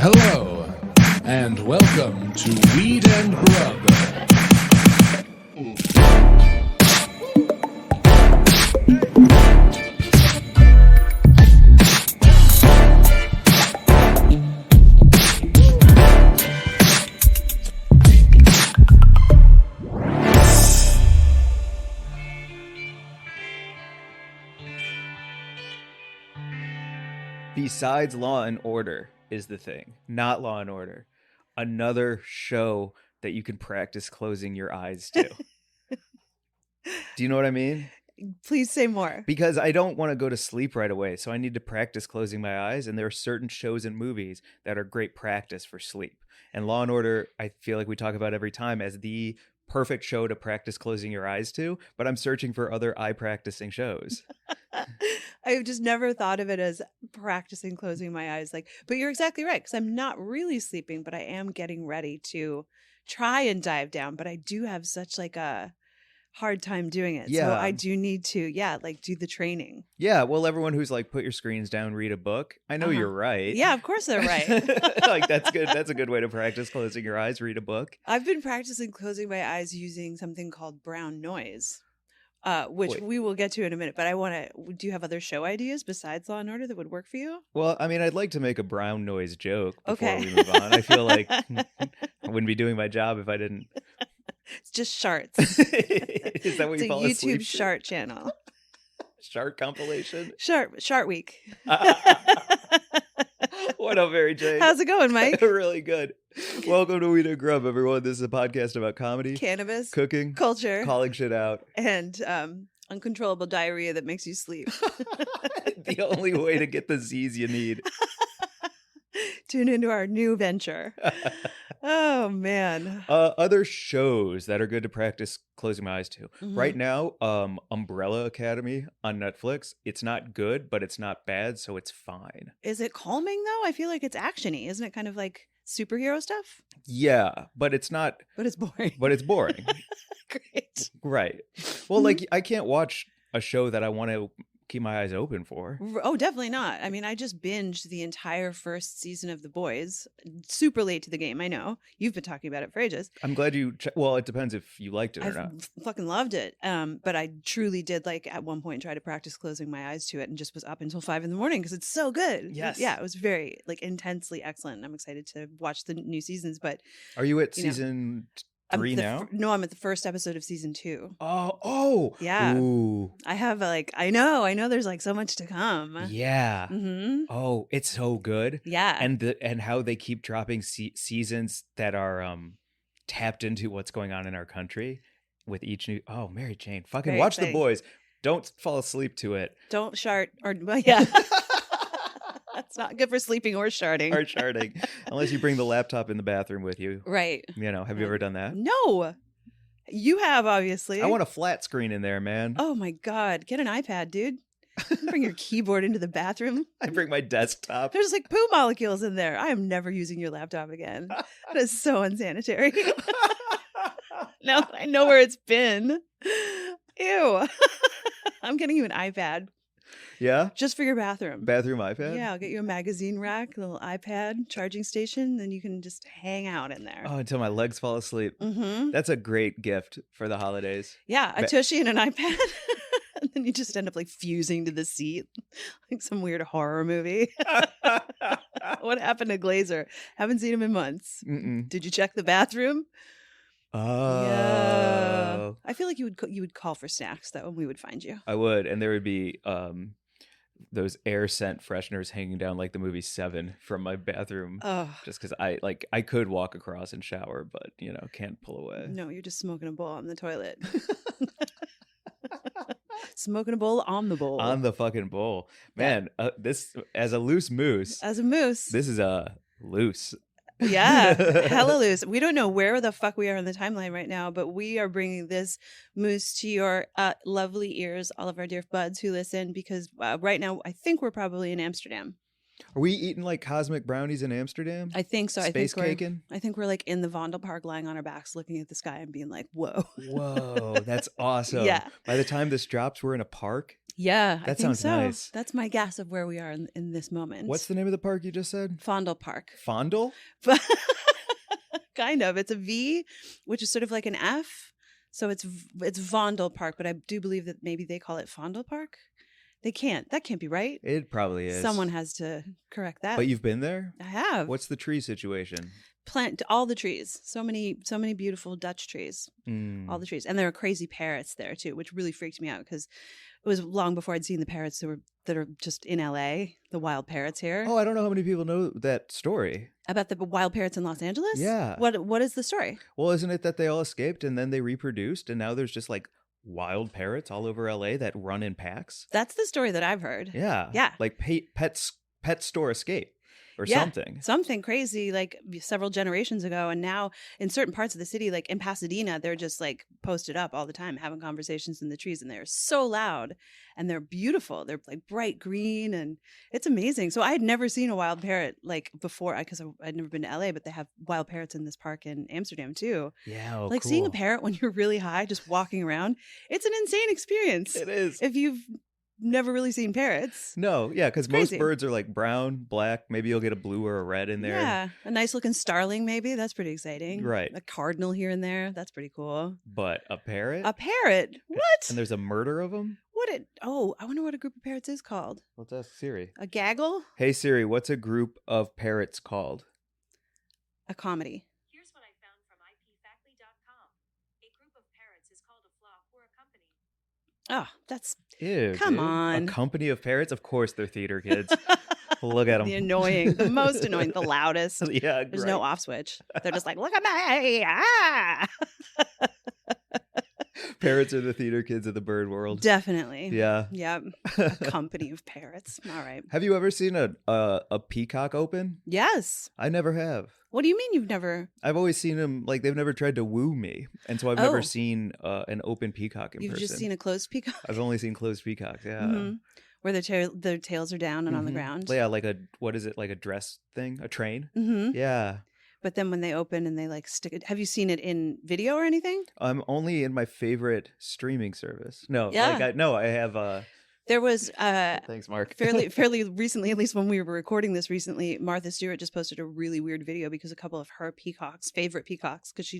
Hello, and welcome to Weed and Grub. Besides Law and Order is the thing, not Law and Order. Another show that you can practice closing your eyes to. Do you know what I mean? Please say more. Because I don't want to go to sleep right away, so I need to practice closing my eyes, and there are certain shows and movies that are great practice for sleep. And Law and Order, I feel like we talk about every time as the perfect show to practice closing your eyes to, but I'm searching for other eye practicing shows. I've just never thought of it as practicing closing my eyes. But you're exactly right, because I'm not really sleeping, but I am getting ready to try and dive down. But I do have such a hard time doing it. Yeah. So I do need to, do the training. Yeah, well, everyone who's like, put your screens down, read a book. I know you're right. Yeah, of course they're right. That's good. That's a good way to practice closing your eyes, read a book. I've been practicing closing my eyes using something called brown noise. Which we will get to in a minute, but do you have other show ideas besides Law and Order that would work for you? Well, I mean, I'd like to make a brown noise joke before Okay. we move on. I feel like I wouldn't be doing my job if I didn't. It's just Sharts. Is that what It's you a fall YouTube asleep to? Shart channel. Shart compilation? Shart Week. What up, Mary Jane? How's it going, Mike? Really good. Welcome to Weed and Grub, everyone. This is a podcast about comedy, Cannabis, cooking, culture, calling shit out, and uncontrollable diarrhea that makes you sleep. The only way to get the Z's you need. Tune into our new venture. Oh, man. Other shows that are good to practice closing my eyes to. Mhm. Right now, Umbrella Academy on Netflix. It's not good, but it's not bad, so it's fine. Is it calming, though? I feel like it's action-y. Isn't it kind of like superhero stuff? Yeah, but it's not. But it's boring. But it's boring. Great. Right. Well, I can't watch a show that I want to keep my eyes open for. Oh, definitely not. I mean, I just binged the entire first season of The Boys. Super late to the game, I know. You've been talking about it for ages. I'm glad you. Well, it depends if you liked it or I not. fucking loved it. But I truly did at one point try to practice closing my eyes to it and just was up until 5 a.m. because it's so good. Yes. Yeah, it was very intensely excellent. I'm excited to watch the new seasons. But Are you at season 3 now? No, I'm at the first episode of season 2. Oh, yeah. Ooh. I have I know there's so much to come. Yeah. Mm-hmm. Oh, it's so good. Yeah. And how they keep dropping seasons that are tapped into what's going on in our country with each new. Oh, Mary Jane, fucking Very watch exciting. The Boys. Don't fall asleep to it. Don't shart yeah. That's not good for sleeping or sharting. Or charting, unless you bring the laptop in the bathroom with you. Right. Have you ever done that? No. You have, obviously. I want a flat screen in there, man. Oh my God. Get an iPad, dude. Bring your keyboard into the bathroom. I bring my desktop. There's poo molecules in there. I am never using your laptop again. That is so unsanitary. Now I know where it's been. Ew. I'm getting you an iPad. Yeah? Just for your bathroom. Bathroom iPad? Yeah, I'll get you a magazine rack, a little iPad charging station, then you can just hang out in there. Oh, until my legs fall asleep. Mm-hmm. That's a great gift for the holidays. Yeah, a tushy and an iPad. And then you just end up fusing to the seat like some weird horror movie. What happened to Glazer? Haven't seen him in months. Mm-mm. Did you check the bathroom? Oh. Yeah. I feel like you would call for snacks though, and we would find you. I would, and there would be those air scent fresheners hanging down like the movie Seven from my bathroom. Oh. Just because I could walk across and shower, but can't pull away. No, you're just smoking a bowl on the toilet. Smoking a bowl on the bowl. On the fucking bowl. Man, this as a loose moose. As a moose. This is a loose. Yeah, hella loose. We don't know where the fuck we are in the timeline right now, but we are bringing this moose to your lovely ears, all of our dear buds who listen, because right now I think we're probably in Amsterdam. Are we eating cosmic brownies in Amsterdam? I think so. Space caking? I think we're in the Vondelpark lying on our backs looking at the sky and being like, whoa. Whoa, that's awesome. Yeah. By the time this drops, we're in a park. Yeah, I That think sounds so. nice. That's my guess of where we are in this moment. What's the name of the park you just said? Fondle Park? Fondle? Kind of. It's a V, which is sort of like an F. So it's Vondel Park, but I do believe that maybe they call it Fondle Park. They can't. That can't be right. It probably is. Someone has to correct that. But you've been there? I have. What's the tree situation? Plant all the trees. So many beautiful Dutch trees. Mm. All the trees. And there are crazy parrots there too, which really freaked me out because it was long before I'd seen the parrots that are just in LA, the wild parrots here. Oh, I don't know how many people know that story. About the wild parrots in Los Angeles? Yeah. What is the story? Well, isn't it that they all escaped and then they reproduced and now there's just like wild parrots all over LA that run in packs? That's the story that I've heard. Yeah. Yeah. Like pet store escape or Yeah, something. Something crazy like several generations ago. And now in certain parts of the city, like in Pasadena, they're just like posted up all the time having conversations in the trees, and they're so loud and they're beautiful. They're like bright green and it's amazing. So I had never seen a wild parrot like before because I'd never been to LA, but they have wild parrots in this park in Amsterdam too. Yeah. Oh, like cool. seeing a parrot when you're really high, just walking around, it's an insane experience. It is. If you've never really seen parrots. No, yeah, because most Crazy. birds are like brown, black. Maybe you'll get a blue or a red in there. Yeah, a nice looking starling maybe. That's pretty exciting. Right. A cardinal here and there. That's pretty cool. But a parrot? A parrot? What? And there's a murder of them? I wonder what a group of parrots is called. Let's ask Siri. A gaggle? Hey Siri, what's a group of parrots called? A comedy. Here's what I found from ipfactly.com. A group of parrots is called a flock or a company. Oh, that's Ew. Come dude. on. A company of parrots? Of course they're theater kids. Look at them. the annoying, the most annoying, the loudest. Yeah, There's great. no off switch. They're just like, look at me. Ah! Parrots are the theater kids of the bird world. Definitely. Yeah. Yep. A company of parrots. All right. Have you ever seen a peacock open? Yes. I never have. What do you mean you've never? I've always seen them, like, they've never tried to woo me. And so I've Oh. never seen an open peacock in You've person. just seen a closed peacock? I've only seen closed peacocks, yeah. Mhm. Where their tails are down and on the Mhm. ground. Yeah, like what is it, like a dress thing? A train? Mm-hmm. Yeah. But then when they open and they like stick it, have you seen it in video or anything? I'm only in my favorite streaming service. No, Yeah. I have There was thanks, Mark. fairly recently, at least when we were recording this recently, Martha Stewart just posted a really weird video because a couple of her favorite peacocks, because she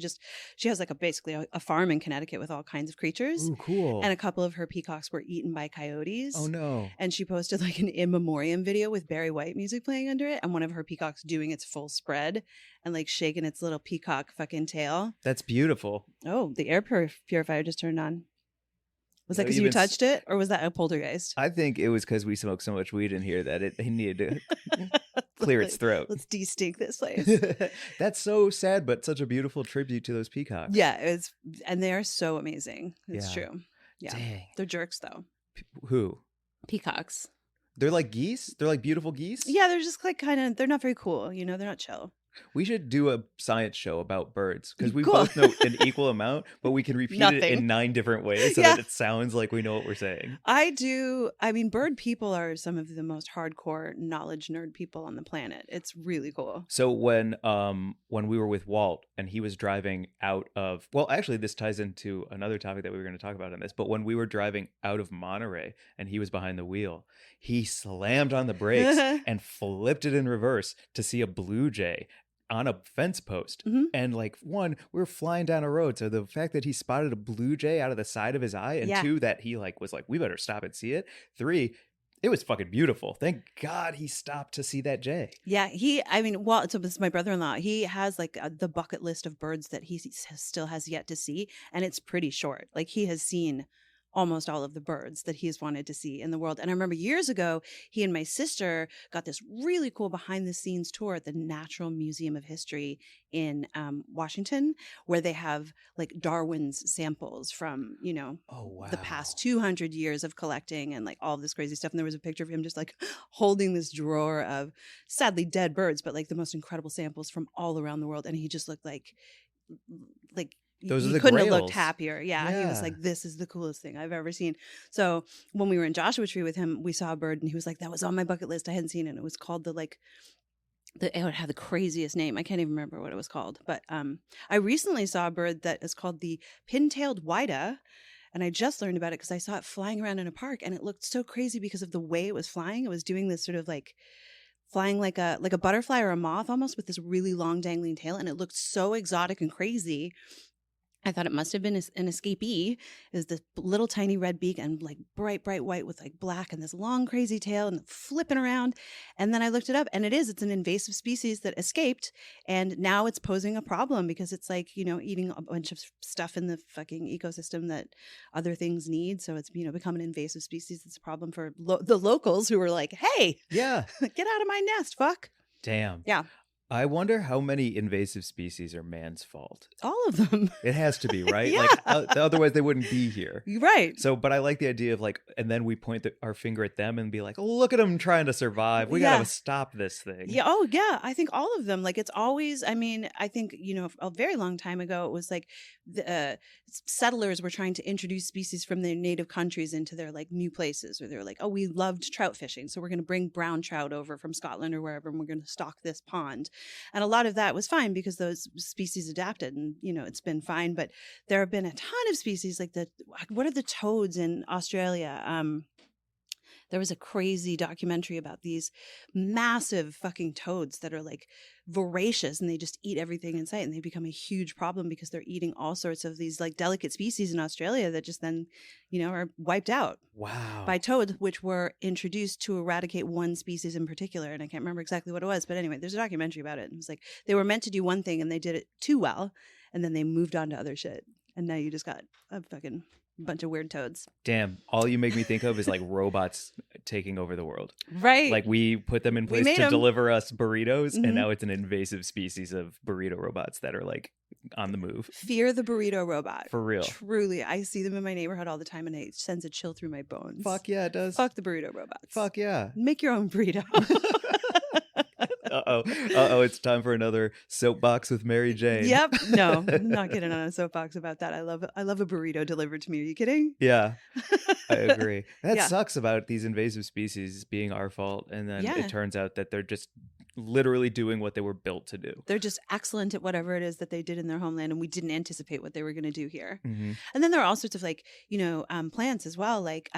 has like basically a farm in Connecticut with all kinds of creatures, Ooh, cool. and a couple of her peacocks were eaten by coyotes. Oh no. And she posted like an in memoriam video with Barry White music playing under it, and one of her peacocks doing its full spread and like shaking its little peacock fucking tail. That's beautiful. Oh, the air purifier just turned on. Was that No, because you've you been touched it, or was that a poltergeist? I think it was because we smoked so much weed in here that it needed to clear its throat. Let's de-stink this place. That's so sad, but such a beautiful tribute to those peacocks. Yeah, and they are so amazing. It's Yeah. true. Yeah, Dang. they're jerks though. Who? Peacocks. They're like geese? They're like beautiful geese? Yeah, they're just like they're not very cool. You know, they're not chill. We should do a science show about birds because we Cool. both know an equal amount, but we can repeat it Nothing. in 9 different ways so Yeah. that it sounds like we know what we're saying. I mean, bird people are some of the most hardcore knowledge nerd people on the planet. It's really cool. So when we were with Walt and he was driving out of, well, actually this ties into another topic that we were going to talk about in this, but when we were driving out of Monterey and he was behind the wheel, he slammed on the brakes and flipped it in reverse to see a blue jay on a fence post. Mhm. And like, one, we were flying down a road, so the fact that he spotted a blue jay out of the side of his eye, and Yeah. 2, that he like was like, we better stop and see it. 3, it was fucking beautiful. Thank God he stopped to see that jay. Yeah, so this is my brother-in-law. He has like the bucket list of birds that he still has yet to see, and it's pretty short. Like he has seen almost all of the birds that he's wanted to see in the world. And I remember years ago, he and my sister got this really cool behind the scenes tour at the Natural Museum of History in Washington, where they have like Darwin's samples from, Oh, wow. the past 200 years of collecting and like all of this crazy stuff. And there was a picture of him just like holding this drawer of sadly dead birds, but like the most incredible samples from all around the world. And he just looked like Those are he the couldn't have grails. looked happier. Yeah, he was Yeah. like, this is the coolest thing I've ever seen. So when we were in Joshua Tree with him, we saw a bird and he was like, that was on my bucket list. I hadn't seen it. And it was called it had the craziest name. I can't even remember what it was called. But I recently saw a bird that is called the pin-tailed whita. And I just learned about it because I saw it flying around in a park, and it looked so crazy because of the way it was flying. It was doing this sort of like flying like a butterfly or a moth almost, with this really long dangling tail, and it looked so exotic and crazy. I thought it must have been an escapee. It was this little tiny red beak and like bright white with like black and this long crazy tail and flipping around. And then I looked it up, and it's an invasive species that escaped, and now it's posing a problem because it's like, eating a bunch of stuff in the fucking ecosystem that other things need. So it's, become an invasive species. It's a problem for the locals who are like, hey, Yeah. get out of my nest, fuck. Damn. Yeah. I wonder how many invasive species are man's fault. All of them. It has to be, right? Yeah. Like, otherwise they wouldn't be here. You're right. So, but I like the idea of like, and then we point our finger at them and be like, oh, look at them trying to survive. We got to stop this thing. Yeah. Oh, yeah. I think all of them. Like, it's always, I think, a very long time ago, it was like the settlers were trying to introduce species from their native countries into their like new places, where they were like, oh, we loved trout fishing, so we're going to bring brown trout over from Scotland or wherever, and we're going to stock this pond. And a lot of that was fine because those species adapted, and, it's been fine. But there have been a ton of species like what are the toads in Australia? There was a crazy documentary about these massive fucking toads that are like voracious, and they just eat everything in sight, and they become a huge problem because they're eating all sorts of these like delicate species in Australia that just then, are wiped out. Wow. By toads, which were introduced to eradicate one species in particular. And I can't remember exactly what it was, but anyway, there's a documentary about it. And it was like, they were meant to do one thing and they did it too well, and then they moved on to other shit. And now you just got a fucking bunch of weird toads. Damn. All you make me think of is like robots taking over the world. Right. Like we put them in place to 'em. deliver us burritos, Mhm. and now it's an invasive species of burrito robots that are like on the move. Fear the burrito robot. For real. Truly. I see them in my neighborhood all the time, and it sends a chill through my bones. Fuck yeah, it does. Fuck the burrito robots. Fuck yeah. Make your own burrito. Uh-oh, it's time for another soapbox with Mary Jane. Yep. No, I'm not getting on a soapbox about that. I love a burrito delivered to me. Are you kidding? Yeah, I agree. That Yeah. sucks about these invasive species being our fault, and then Yeah. it turns out that they're just literally doing what they were built to do. They're just excellent at whatever it is that they did in their homeland, and we didn't anticipate what they were going to do here. Mm-hmm. And then there are all sorts of like, plants as well, like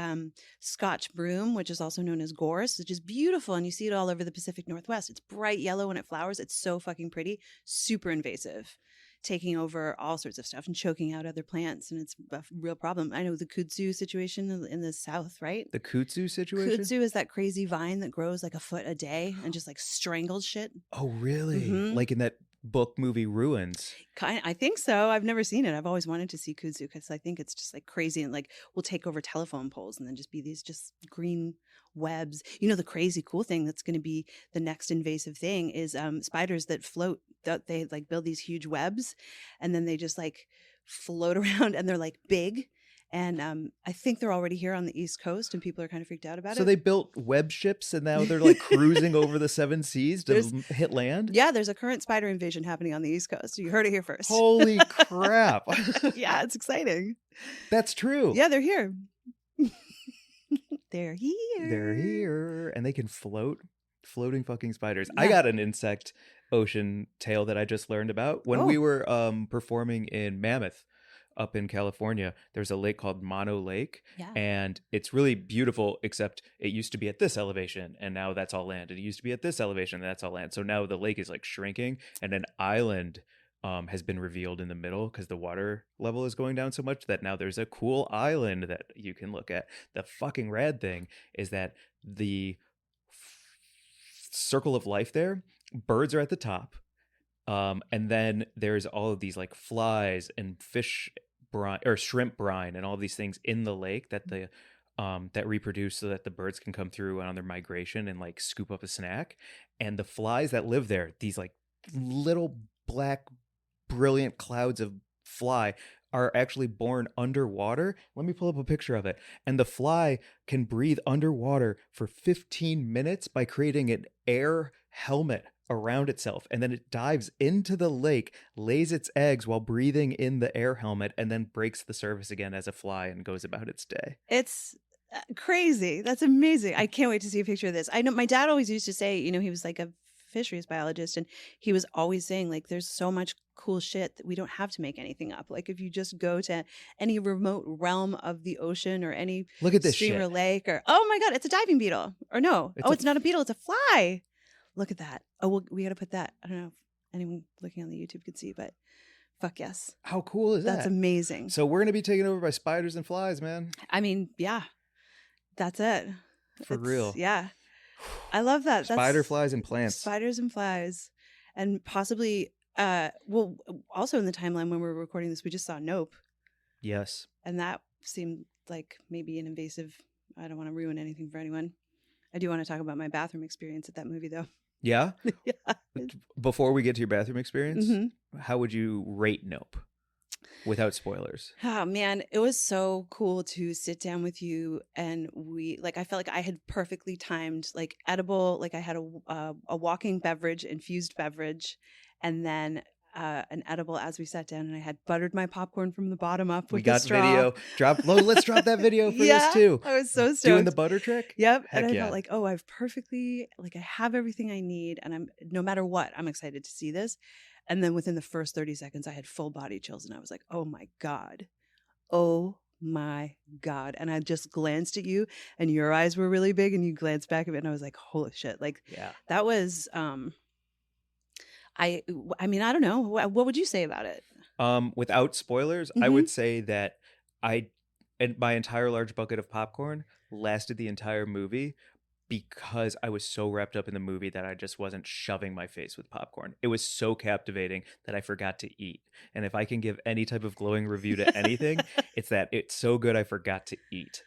Scotch broom, which is also known as gorse, which is beautiful. And you see it all over the Pacific Northwest. It's bright yellow when it flowers. It's so fucking pretty, super invasive, taking over all sorts of stuff and choking out other plants. And it's a real problem. I know the kudzu situation in the South, right? The kudzu situation? Kudzu is that crazy vine that grows like a foot a day and just like strangles shit. Oh, really? Mhm. Like in that book movie Ruins? I think so. I've never seen it. I've always wanted to see kudzu because I think it's just like crazy and like will take over telephone poles and then just be these just green webs. The crazy cool thing that's going to be the next invasive thing is spiders that float. That they like build these huge webs and then they just like float around and they're like big. And I think they're already here on the East Coast and people are kind of freaked out about it. So they built web ships and now they're like cruising over the seven seas to hit land? Yeah, there's a current spider invasion happening on the East Coast. You heard it here first. Holy crap. Yeah, it's exciting. That's true. Yeah, they're here. They're here. They're here. And they can float. Floating fucking spiders. Yeah. I got an insect ocean tale that I just learned about. When we were performing in Mammoth up in California, there's a lake called Mono Lake. Yeah. And it's really beautiful, except it used to be at this elevation and now that's all land. It used to be at this elevation and that's all land. So now the lake is like shrinking and an island has been revealed in the middle because the water level is going down so much that now there's a cool island that you can look at. The fucking rad thing is that the circle of life there, birds are at the top, and then there's all of these like flies and fish brine or shrimp brine and all of these things in the lake that the that reproduce so that the birds can come through on their migration and like scoop up a snack. And the flies that live there, these like little black brilliant clouds of fly, are actually born underwater. Let me pull up a picture of it. And the fly can breathe underwater for 15 minutes by creating an air helmet around itself. And then it dives into the lake, lays its eggs while breathing in the air helmet, and then breaks the surface again as a fly and goes about its day. It's crazy. That's amazing. I can't wait to see a picture of this. I know my dad always used to say, he was like a fisheries biologist, and he was always saying like, there's so much cool shit that we don't have to make anything up. Like if you just go to any remote realm of the ocean or any Look at this stream or shit. lake, or oh my God, it's a diving beetle. Or no, it's not a beetle, it's a fly. Look at that. Oh, we got to put that. I don't know if anyone looking on the YouTube could see, but fuck yes. How cool is that? That's amazing. So we're going to be taken over by spiders and flies, man. I mean, yeah, that's it. For real. Yeah. I love that. Spider, flies, and plants. Spiders and flies. And possibly, well, also in the timeline when we were recording this, we just saw Nope. Yes. And that seemed like maybe an invasive. I don't want to ruin anything for anyone. I do want to talk about my bathroom experience at that movie, though. Yeah? Yeah. Before we get to your bathroom experience, Mm-hmm. how would you rate Nope without spoilers? Oh, man. It was so cool to sit down with you. And I felt like I had perfectly timed, like edible, like I had a walking beverage, infused beverage, and then an edible as we sat down, and I had buttered my popcorn from the bottom up with We got the straw. video. Let's drop that video for this too. I was so stoked. Doing the butter trick? Yep. Heck And I yeah. felt like, oh, I've perfectly, like I have everything I need. And I'm, no matter what, I'm excited to see this. And then within the first 30 seconds, I had full body chills and I was like, oh my God. Oh my God. And I just glanced at you and your eyes were really big and you glanced back at it and I was like, holy shit. Like Yeah. that was, I mean, I don't know. What would you say about it? Without spoilers, I would say that my entire large bucket of popcorn lasted the entire movie because I was so wrapped up in the movie that I just wasn't shoving my face with popcorn. It was so captivating that I forgot to eat. And if I can give any type of glowing review to anything, it's that it's so good I forgot to eat.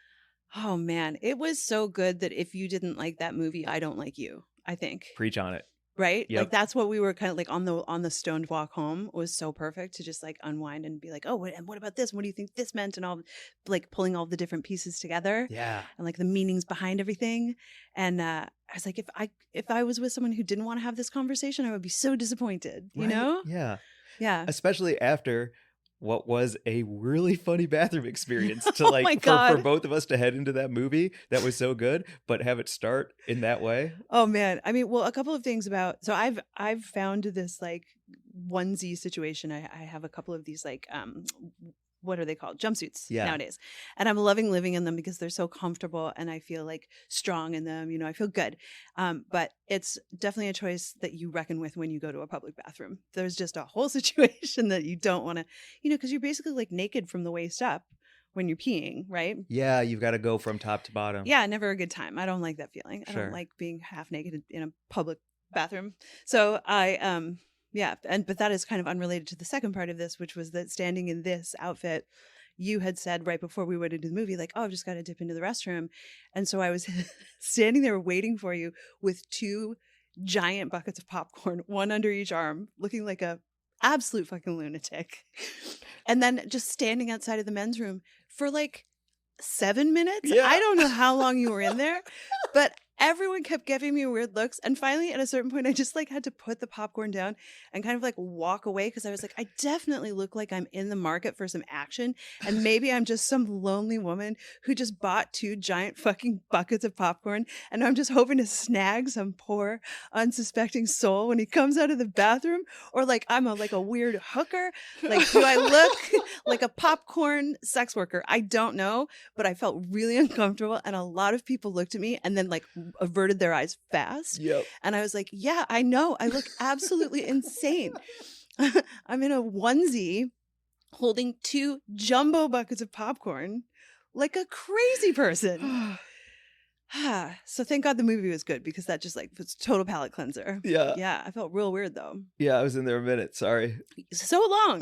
Oh man, it was so good that if you didn't like that movie, I don't like you, I think. Preach on it. Right? Yep. Like that's what we were kind of like on the stoned walk home. It was so perfect to just like unwind and be like, oh, and what about this? What do you think this meant? And all like pulling all the different pieces together. Yeah. And like the meanings behind everything. And I was like, if I was with someone who didn't want to have this conversation, I would be so disappointed. You Right? know? Yeah. Yeah. Especially after what was a really funny bathroom experience to my for God. both of us to head into that movie that was so good, but have it start in that way. Oh man. I mean, well, a couple of things about, so I've found this like onesie situation. I have a couple of these like, what are they called? Jumpsuits nowadays. And I'm loving living in them because they're so comfortable and I feel like strong in them. You know, I feel good. But it's definitely a choice that you reckon with when you go to a public bathroom. There's just a whole situation that you don't want to, you know, because you're basically like naked from the waist up when you're peeing, right? Yeah, you've got to go from top to bottom. Yeah, never a good time. I don't like that feeling. I Sure. don't like being half naked in a public bathroom. So yeah, but that is kind of unrelated to the second part of this, which was that standing in this outfit, you had said right before we went into the movie, like, oh, I've just got to dip into the restroom. And so I was standing there waiting for you with two giant buckets of popcorn, one under each arm, looking like a absolute fucking lunatic. And then just standing outside of the men's room for like 7 minutes. Yeah. I don't know how long you were in there, but everyone kept giving me weird looks. And finally, at a certain point, I just like had to put the popcorn down and kind of like walk away because I was like, I definitely look like I'm in the market for some action. And maybe I'm just some lonely woman who just bought two giant fucking buckets of popcorn. And I'm just hoping to snag some poor, unsuspecting soul when he comes out of the bathroom. Or like I'm like a weird hooker. Like, do I look like a popcorn sex worker? I don't know. But I felt really uncomfortable. And a lot of people looked at me and then like averted their eyes fast. Yep. And I was like, yeah, I know. I look absolutely insane. I'm in a onesie holding two jumbo buckets of popcorn like a crazy person. So thank God the movie was good because that just like was total palate cleanser. Yeah. Yeah. I felt real weird though. Yeah, I was in there a minute. Sorry. So long.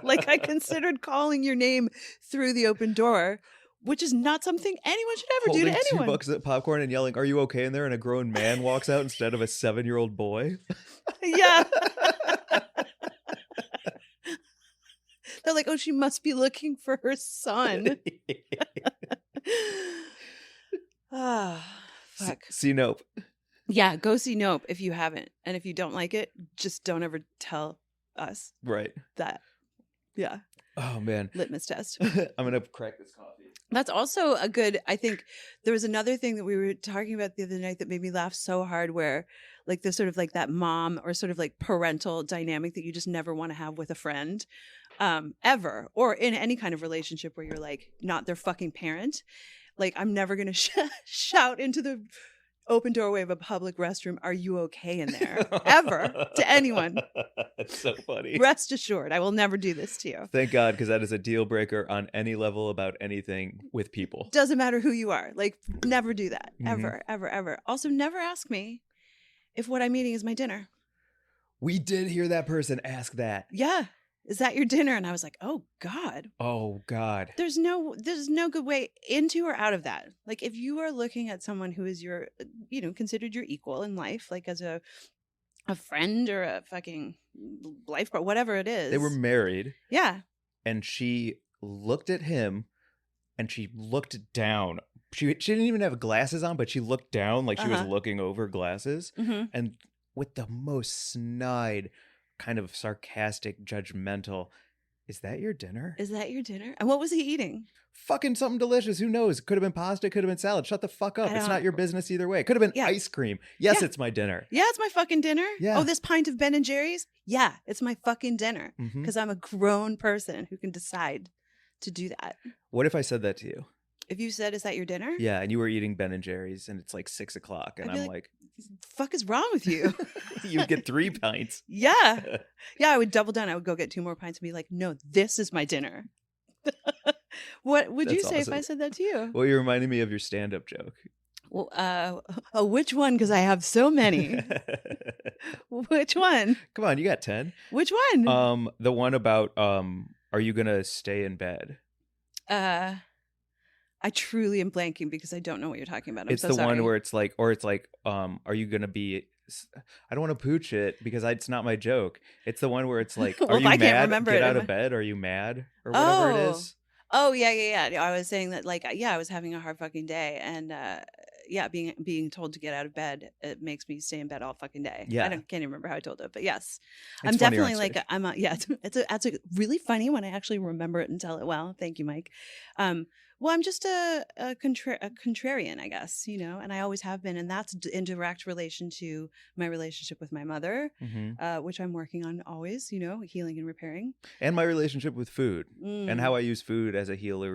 Like I considered calling your name through the open door, which is not something anyone should ever do to Holding anyone. 2 buckets of popcorn and yelling, "Are you okay in there?" And a grown man walks out instead of a 7-year-old boy. Yeah. They're like, oh, she must be looking for her son. Ah, fuck. See Nope. Yeah, go see Nope if you haven't. And if you don't like it, just don't ever tell us Right. that. Yeah, Oh man. litmus test. I'm gonna crack this coffee. That's also a good, I think there was another thing that we were talking about the other night that made me laugh so hard, where like the sort of like that mom or sort of like parental dynamic that you just never want to have with a friend ever, or in any kind of relationship where you're like not their fucking parent. Like I'm never going to shout into the open doorway of a public restroom, "Are you okay in there?" ever to anyone. That's so funny. Rest assured, I will never do this to you. Thank God, because that is a deal breaker on any level about anything with people. Doesn't matter who you are. Like, never do that. Mhm. Ever, ever, ever. Also, never ask me if what I'm eating is my dinner. We did hear that person ask that. Yeah. Is that your dinner? And I was like, oh God. Oh God. There's no good way into or out of that. Like if you are looking at someone who is your, considered your equal in life, like as a friend or a fucking life partner, whatever it is. They were married. Yeah. And she looked at him and she looked down. She didn't even have glasses on, but she looked down like she was looking over glasses. Mm-hmm. And with the most snide, kind of sarcastic, judgmental, "Is that your dinner? Is that your dinner?" And what was he eating? Fucking something delicious. Who knows? Could have been pasta, could have been salad. Shut the fuck up. It's not your business either way. It could have been ice cream. Yes, it's my dinner. Yeah, it's my fucking dinner. Yeah. Oh, this pint of Ben and Jerry's? Yeah, it's my fucking dinner. Mhm. Because I'm a grown person who can decide to do that. What if I said that to you? If you said, "Is that your dinner?" Yeah, and you were eating Ben and Jerry's and it's like 6 o'clock and I'd be I'm like, fuck is wrong with you? you get 3 pints. Yeah. Yeah, I would double down. I would go get 2 more pints and be like, "No, this is my dinner." What would you That's say awesome. if I said that to you? Well, you reminded me of your stand-up joke. Well, which one? Because I have so many. Which one? Come on, you got 10. Which one? The one about are you gonna stay in bed? I truly am blanking because I don't know what you're talking about. It's so the sorry. one where it's like, are you gonna be? I don't want to pooch it because it's not my joke. It's the one where it's like, Well, are if you I mad? can't remember Get it, out am of I- bed. Are you mad? Or whatever it is. Oh, yeah. I was saying that, like, yeah, I was having a hard fucking day, and being told to get out of bed, it makes me stay in bed all fucking day. Yeah. Can't even remember how I told it, but yes, It's I'm funnier on definitely like stage. it's a really funny when I actually remember it and tell it well. Thank you, Mike. Well, I'm just a contrarian, I guess, and I always have been, and that's in direct relation to my relationship with my mother, Mhm. which I'm working on always, healing and repairing. And my relationship with food and Mm. how I use food as a healer,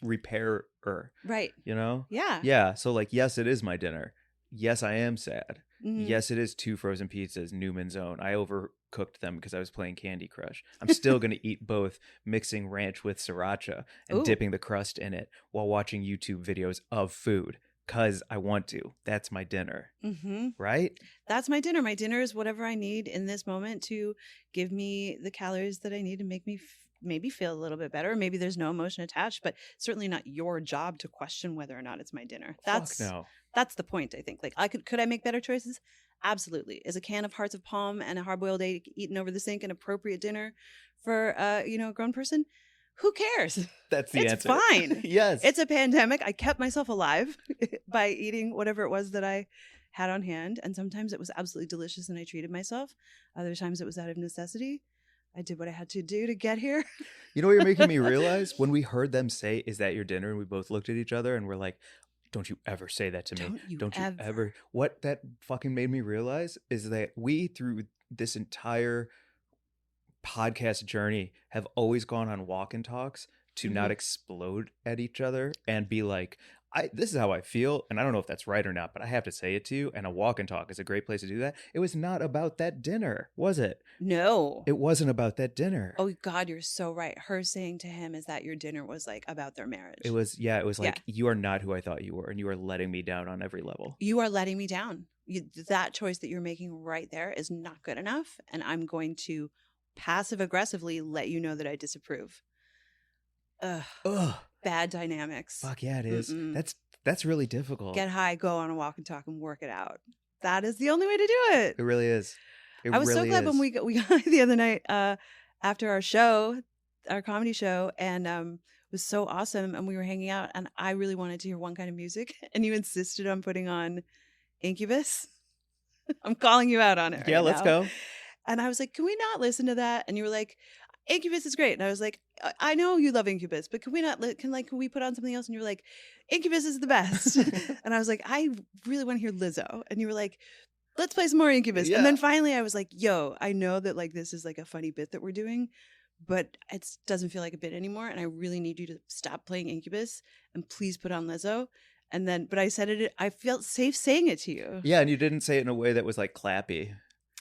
repairer. Right. Yeah. Yeah. So like, yes, it is my dinner. Yes, I am sad. Mhm. Yes, it is 2 frozen pizzas, Newman's Own. I overcooked them because I was playing Candy Crush. I'm still going to eat both, mixing ranch with sriracha and Ooh. dipping the crust in it while watching YouTube videos of food because I want to. That's my dinner, Mm-hmm. right? That's my dinner. My dinner is whatever I need in this moment to give me the calories that I need to make me maybe feel a little bit better. Maybe there's no emotion attached, but certainly not your job to question whether or not it's my dinner. Fuck no. That's the point, I think. Like, could I make better choices? Absolutely. Is a can of Hearts of Palm and a hard-boiled egg eaten over the sink an appropriate dinner for a grown person? Who cares? That's the It's answer. fine. Yes. It's a pandemic. I kept myself alive by eating whatever it was that I had on hand. And sometimes it was absolutely delicious and I treated myself. Other times it was out of necessity. I did what I had to do to get here. You know what you're making me realize? When we heard them say, "Is that your dinner?" and we both looked at each other and we're like, don't you ever say that to me. Don't you ever. What that fucking made me realize is that we, through this entire podcast journey, have always gone on walk and talks to not explode at each other and be like, this is how I feel, and I don't know if that's right or not, but I have to say it to you, and a walk and talk is a great place to do that. It was not about that dinner, was it? No. It wasn't about that dinner. Oh, God, you're so right. Her saying to him, "Is that your dinner?" was like about their marriage. It was like, you are not who I thought you were, and you are letting me down on every level. You are letting me down. That choice that you're making right there is not good enough, and I'm going to passive aggressively let you know that I disapprove. Ugh. Bad dynamics. Fuck yeah, it is. Mm-mm. That's really difficult. Get high, go on a walk and talk, and work it out. That is the only way to do it. It really is. I was so glad when we got the other night after our show, our comedy show, and it was so awesome. And we were hanging out, and I really wanted to hear one kind of music, and you insisted on putting on Incubus. I'm calling you out on it. Yeah, right let's now. go. And I was like, "Can we not listen to that?" And you were like, Incubus is great. And I was like, I know you love Incubus, but can we not, can we put on something else? And you were like, Incubus is the best. And I was like, I really want to hear Lizzo. And you were like, let's play some more Incubus. Yeah. And then finally I was like, yo, I know that like this is like a funny bit that we're doing, but it doesn't feel like a bit anymore. And I really need you to stop playing Incubus and please put on Lizzo. And then, but I said it, I felt safe saying it to you. Yeah, and you didn't say it in a way that was like clappy.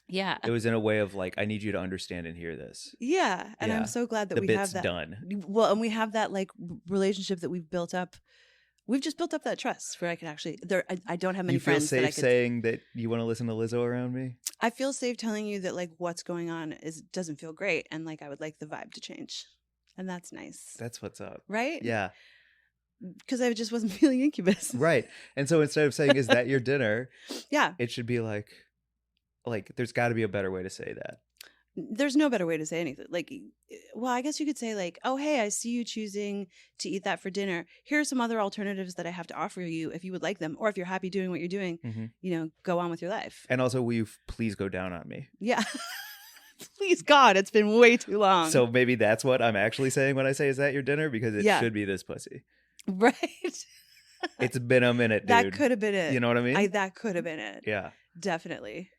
Yeah. It was in a way of like, I need you to understand and hear this. Yeah. And Yeah. I'm so glad that The we bit's have that. done. Well, and we have that like relationship that we've built up. We've just built up that trust where I can actually, I don't have many You feel friends that I safe could. saying that you want to listen to Lizzo around me? I feel safe telling you that like what's going on doesn't feel great. And like, I would like the vibe to change. And that's nice. That's what's up. Right? Yeah. Because I just wasn't feeling Incubus. Right. And so instead of saying, is that your dinner? Yeah. It should be like there's got to be a better way to say that. There's no better way to say anything. Like, well, I guess you could say like, oh, hey, I see you choosing to eat that for dinner. Here are some other alternatives that I have to offer you if you would like them. Or if you're happy doing what you're doing, go on with your life. And also, will you please go down on me? Yeah. Please, God, it's been way too long. So maybe that's what I'm actually saying when I say, is that your dinner? Because it should be this pussy. Right. It's been a minute, dude. That could have been it. You know what I mean? That could have been it. Yeah. Definitely.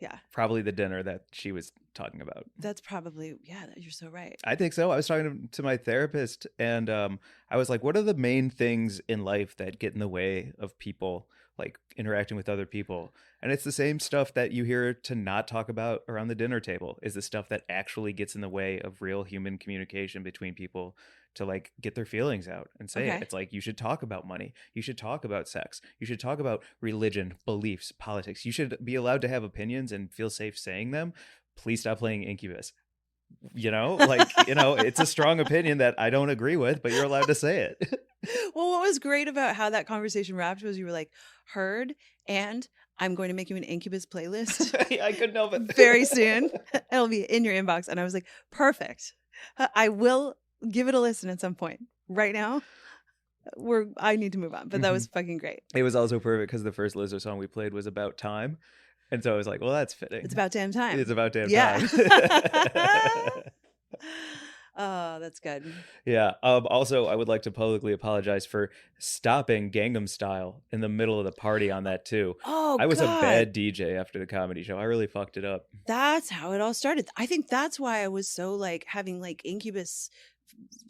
Yeah. Probably the dinner that she was talking about. That's probably, you're so right. I think so. I was talking to my therapist and I was like, what are the main things in life that get in the way of people like interacting with other people? And it's the same stuff that you hear to not talk about around the dinner table is the stuff that actually gets in the way of real human communication between people to like get their feelings out and say it. It's like, you should talk about money. You should talk about sex. You should talk about religion, beliefs, politics. You should be allowed to have opinions and feel safe saying them. Please stop playing Incubus. It's a strong opinion that I don't agree with, but you're allowed to say it. Well, what was great about how that conversation wrapped was you were like, heard, and I'm going to make you an Incubus playlist. I couldn't help it. Very soon. It'll be in your inbox. And I was like, perfect. I will give it a listen at some point. Right now, I need to move on. But that was fucking great. It was also perfect because the first Lizzo song we played was About Time. And so I was like, well, that's fitting. It's about damn time. It's about damn time. Oh, that's good. Yeah. Also, I would like to publicly apologize for stopping Gangnam Style in the middle of the party on that too. Oh, I was God. a bad DJ after the comedy show. I really fucked it up. That's how it all started. I think that's why I was so like having like Incubus,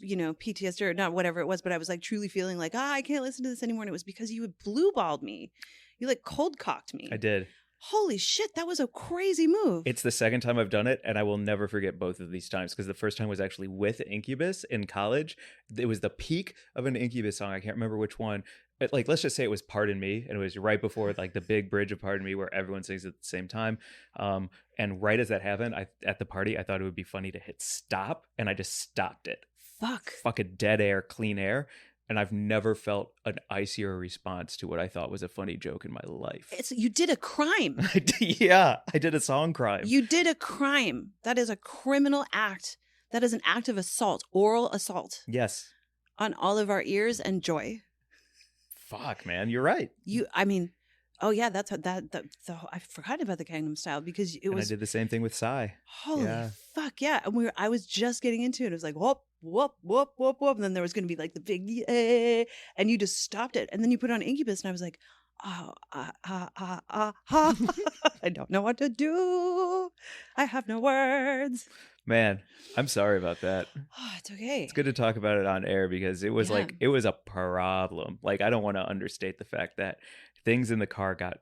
PTSD or not whatever it was, but I was like truly feeling like, I can't listen to this anymore. And it was because you had blue balled me. You like cold cocked me. I did. Holy shit, that was a crazy move. It's the second time I've done it, and I will never forget both of these times because the first time was actually with Incubus in college. It was the peak of an Incubus song. I can't remember which one. But like, let's just say it was Pardon Me, and it was right before like the big bridge of Pardon Me where everyone sings at the same time. And right as that happened, at the party, I thought it would be funny to hit stop, and I just stopped it. Fucking dead air, clean air. And I've never felt an icier response to what I thought was a funny joke in my life. You did a crime. Yeah, I did a song crime. You did a crime. That is a criminal act. That is an act of assault, oral assault. Yes. On all of our ears and joy. Fuck, man, you're right. Oh yeah, that's what I forgot about the Gangnam Style because it was. I did the same thing with Psy. Holy fuck yeah! And I was just getting into it. It was like whoop whoop whoop whoop whoop, and then there was going to be like the big yeah, and you just stopped it, and then you put on Incubus, and I was like, I don't know what to do. I have no words. Man, I'm sorry about that. Oh, it's okay. It's good to talk about it on air because it was like, it was a problem. Like, I don't want to understate the fact that things in the car got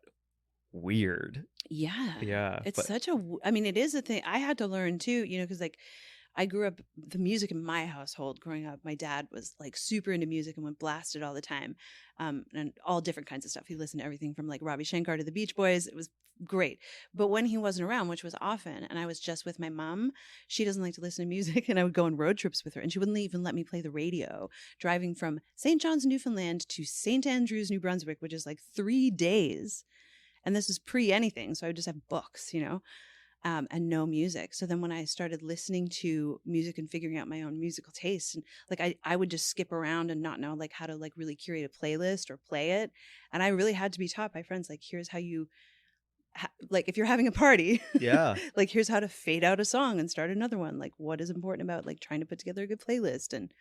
weird. Yeah. Yeah. It's it is a thing. I had to learn too, because like I grew up, the music in my household growing up, my dad was like super into music and went blasted all the time. And all different kinds of stuff. He listened to everything from like Ravi Shankar to the Beach Boys. It was great. But when he wasn't around, which was often, and I was just with my mom, she doesn't like to listen to music. And I would go on road trips with her and she wouldn't even let me play the radio, driving from St. John's, Newfoundland to St. Andrews, New Brunswick, which is like 3 days. And this was pre anything. So I would just have books, and no music. So then when I started listening to music and figuring out my own musical taste, and like I would just skip around and not know like how to like really curate a playlist or play it. And I really had to be taught by friends, like, here's how you like if you're having a party, Yeah. like here's how to fade out a song and start another one. Like what is important about like trying to put together a good playlist. And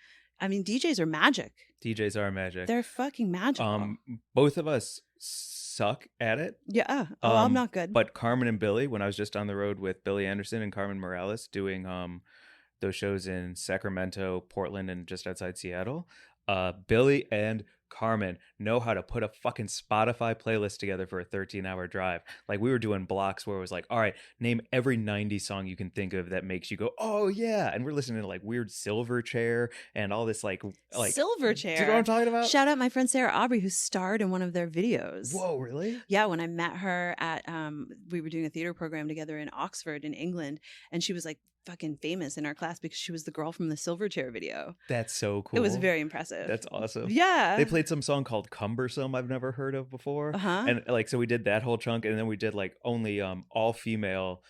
I mean, DJs are magic. DJs are magic. They're fucking magical. Both of us suck at it. Yeah. Oh, I'm not good. But Carmen and Billy, when I was just on the road with Billy Anderson and Carmen Morales doing those shows in Sacramento, Portland, and just outside Seattle, Billy and Carmen know how to put a fucking Spotify playlist together for a 13-hour drive. Like we were doing blocks where it was like, all right, name every 90s song you can think of that makes you go, oh yeah. And we're listening to like weird Silverchair and all this like Silverchair. Do you know what I'm talking about? Shout out my friend Sarah Aubrey, who starred in one of their videos. Whoa, really? Yeah, when I met her at we were doing a theater program together in Oxford in England, and she was like fucking famous in our class because she was the girl from the Silverchair video. That's so cool. It was very impressive. That's awesome. Yeah. They played some song called Cumbersome I've never heard of before. And like so we did that whole chunk, and then we did like only all female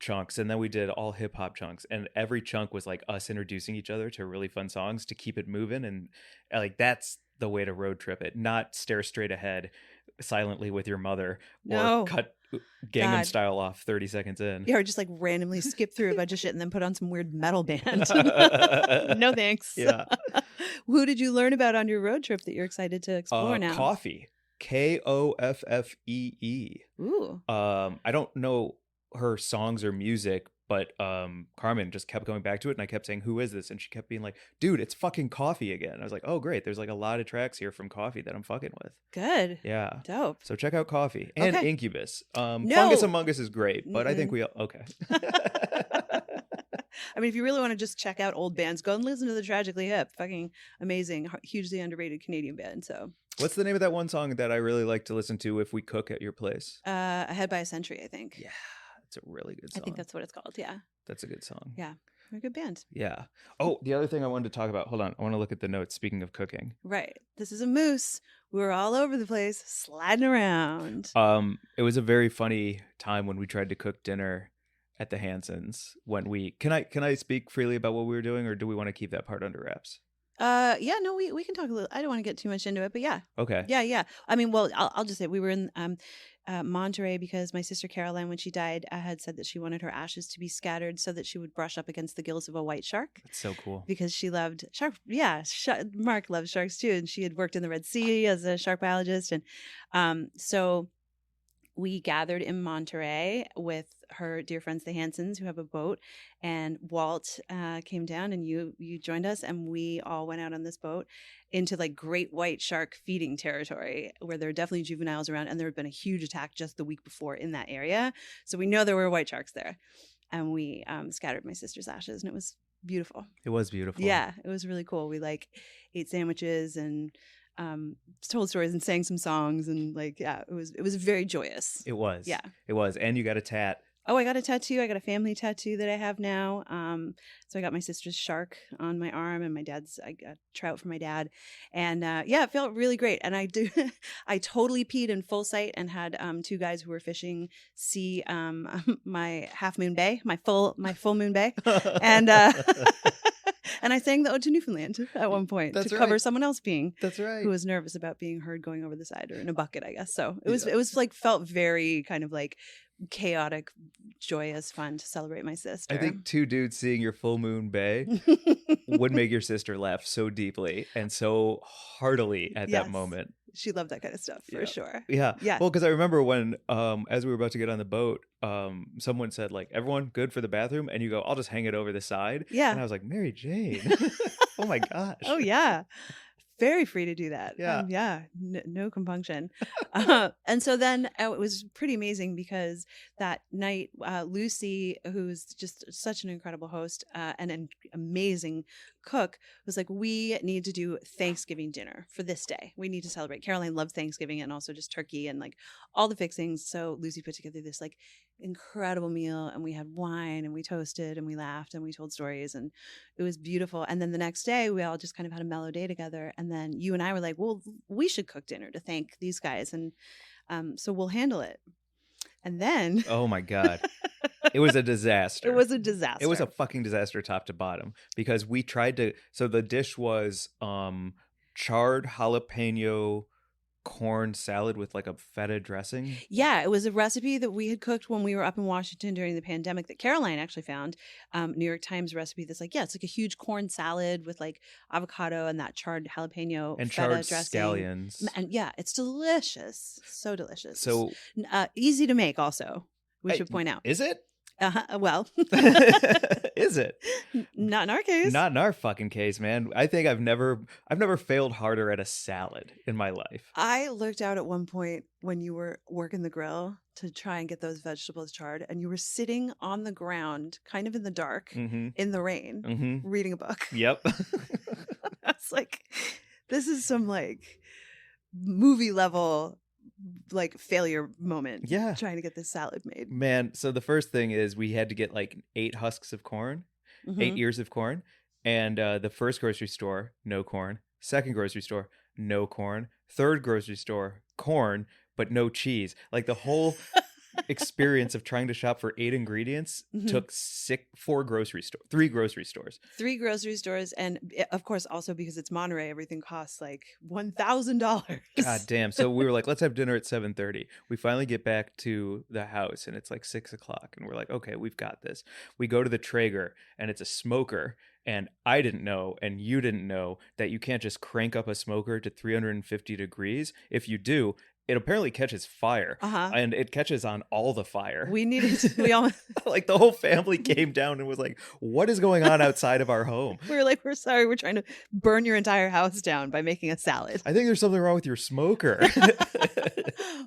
chunks, and then we did all hip hop chunks, and every chunk was like us introducing each other to really fun songs to keep it moving. And like that's the way to road trip it, not stare straight ahead silently with your mother or cut Gangnam Style off 30 seconds in. Yeah, or just like randomly skip through a bunch of shit and then put on some weird metal band. No thanks. Yeah. Who did you learn about on your road trip that you're excited to explore now? Coffee. Koffee. Ooh. I don't know her songs or music, but Carmen just kept going back to it, and I kept saying, who is this? And she kept being like, dude, it's fucking Coffee again. I was like, oh great, there's like a lot of tracks here from Coffee that I'm fucking with. Good. Yeah. Dope. So check out Coffee and Okay. Incubus. Fungus Among Us is great, but I think okay. I mean, if you really want to just check out old bands, go and listen to the Tragically Hip. Fucking amazing, hugely underrated Canadian band. So what's the name of that one song that I really like to listen to if we cook at your place? Ahead by a Century, I think. Yeah. It's a really good song. I think that's what it's called. Yeah. That's a good song. Yeah. They're a good band. Yeah. Oh, the other thing I wanted to talk about. Hold on. I want to look at the notes. Speaking of cooking. Right. This is a moose. We were all over the place, sliding around. It was a very funny time when we tried to cook dinner at the Hansons. When we can I speak freely about what we were doing, or do we want to keep that part under wraps? Yeah, no, we can talk a little. I don't want to get too much into it, but yeah. Okay. Yeah. I mean, well, I'll just say we were in Monterey because my sister Caroline, when she died, had said that she wanted her ashes to be scattered so that she would brush up against the gills of a white shark. That's so cool. Because she loved shark. Yeah, Mark loved sharks too, and she had worked in the Red Sea as a shark biologist, and so we gathered in Monterey with her dear friends, the Hansons, who have a boat, and Walt came down, and you joined us, and we all went out on this boat into like great white shark feeding territory where there are definitely juveniles around, and there had been a huge attack just the week before in that area. So we know there were white sharks there, and we scattered my sister's ashes, and it was beautiful. It was beautiful. Yeah, it was really cool. We like ate sandwiches and told stories and sang some songs, and like, yeah, it was very joyous. It was. Yeah. It was. And you got a tat. Oh, I got a tattoo. I got a family tattoo that I have now. So I got my sister's shark on my arm, and I got trout for my dad. And yeah, it felt really great. And I totally peed in full sight and had two guys who were fishing see my half moon bay, my full moon bay. And and I sang the Ode to Newfoundland at one point to cover someone else peeing. That's right. Who was nervous about being heard going over the side or in a bucket, I guess. So it was like felt very kind of like chaotic, joyous, fun to celebrate my sister. I think two dudes seeing your full moon bay would make your sister laugh so deeply and so heartily at that moment. She loved that kind of stuff for sure. Yeah. Yeah. Well, because I remember when, as we were about to get on the boat, someone said like, everyone good for the bathroom? And you go, I'll just hang it over the side. Yeah. And I was like, Mary Jane. Oh my gosh. Oh yeah. Very free to do that. Yeah. No compunction. And so then it was pretty amazing because that night, Lucy, who's just such an incredible host and an amazing cook, was like, we need to do Thanksgiving dinner for this day. We need to celebrate. Caroline loved Thanksgiving and also just turkey and like all the fixings. So Lucy put together this like incredible meal, and we had wine and we toasted and we laughed and we told stories, and it was beautiful. And then the next day we all just kind of had a mellow day together, and then you and I were like, well, we should cook dinner to thank these guys, and so we'll handle it. And then oh my god, it was a disaster. It was a disaster. It was a fucking disaster top to bottom, because we tried to, so the dish was charred jalapeno corn salad with like a feta dressing. Yeah, it was a recipe that we had cooked when we were up in Washington during the pandemic that Caroline actually found. New York Times recipe that's like, yeah, it's like a huge corn salad with like avocado and that charred jalapeno And feta charred dressing. scallions. And yeah, it's delicious. So delicious. So easy to make also, we Hey, should point out. is it? Well, Is it? not in our case. Not in our fucking case, man. I think I've never failed harder at a salad in my life. I looked out at one point when you were working the grill to try and get those vegetables charred, and you were sitting on the ground, kind of in the dark, Mm-hmm. in the rain, Mm-hmm. reading a book. Yep. I was like, this is some like movie level like failure moment. Yeah. Trying to get this salad made. Man, so the first thing is we had to get like 8 husks of corn, Mhm. 8 ears of corn. And the first grocery store, no corn. Second grocery store, no corn. Third grocery store, corn, but no cheese. Like the whole experience of trying to shop for 8 ingredients Mhm. took 3 grocery stores. 3 grocery stores, and of course, also because it's Monterey, everything costs like $1,000. God damn. So we were like, let's have dinner at 7:30. We finally get back to the house and it's like 6:00. And we're like, okay, we've got this. We go to the Traeger and it's a smoker. And I didn't know, and you didn't know, that you can't just crank up a smoker to 350 degrees. If you do, it apparently catches fire. Uh-huh. And it catches on all the fire. We all Like the whole family came down and was like, what is going on outside of our home? we were like, we're sorry, we're trying to burn your entire house down by making a salad. I think there's something wrong with your smoker.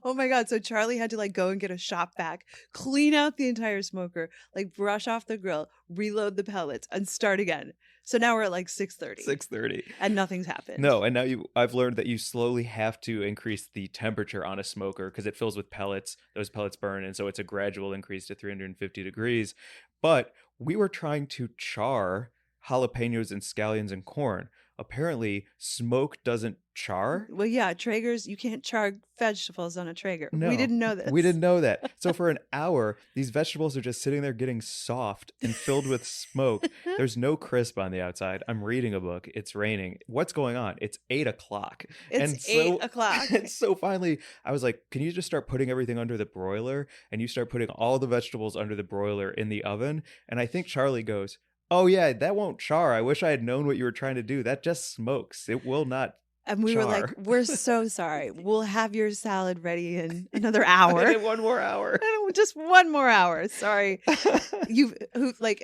Oh my god. So Charlie had to like go and get a shop vac, clean out the entire smoker, like brush off the grill, reload the pellets, and start again. So now we're at like 6:30. 6:30. And nothing's happened. No, and now I've learned that you slowly have to increase the temperature on a smoker because it fills with pellets. Those pellets burn, and so it's a gradual increase to 350 degrees. But we were trying to char jalapenos and scallions and corn. Apparently, smoke doesn't char. Well, yeah, Traegers, you can't char vegetables on a Traeger. No, We didn't know this. We didn't know that. So for an hour, these vegetables are just sitting there getting soft and filled with smoke. There's no crisp on the outside. I'm reading a book. It's raining. What's going on? It's 8:00. It's 8:00. And so finally, I was like, can you just start putting everything under the broiler? And you start putting all the vegetables under the broiler in the oven. And I think Charlie goes, oh yeah, that won't char. I wish I had known what you were trying to do. That just smokes. It will not. And we were like, char. we're so sorry. We'll have your salad ready in another hour. One more hour. Just one more hour. Sorry.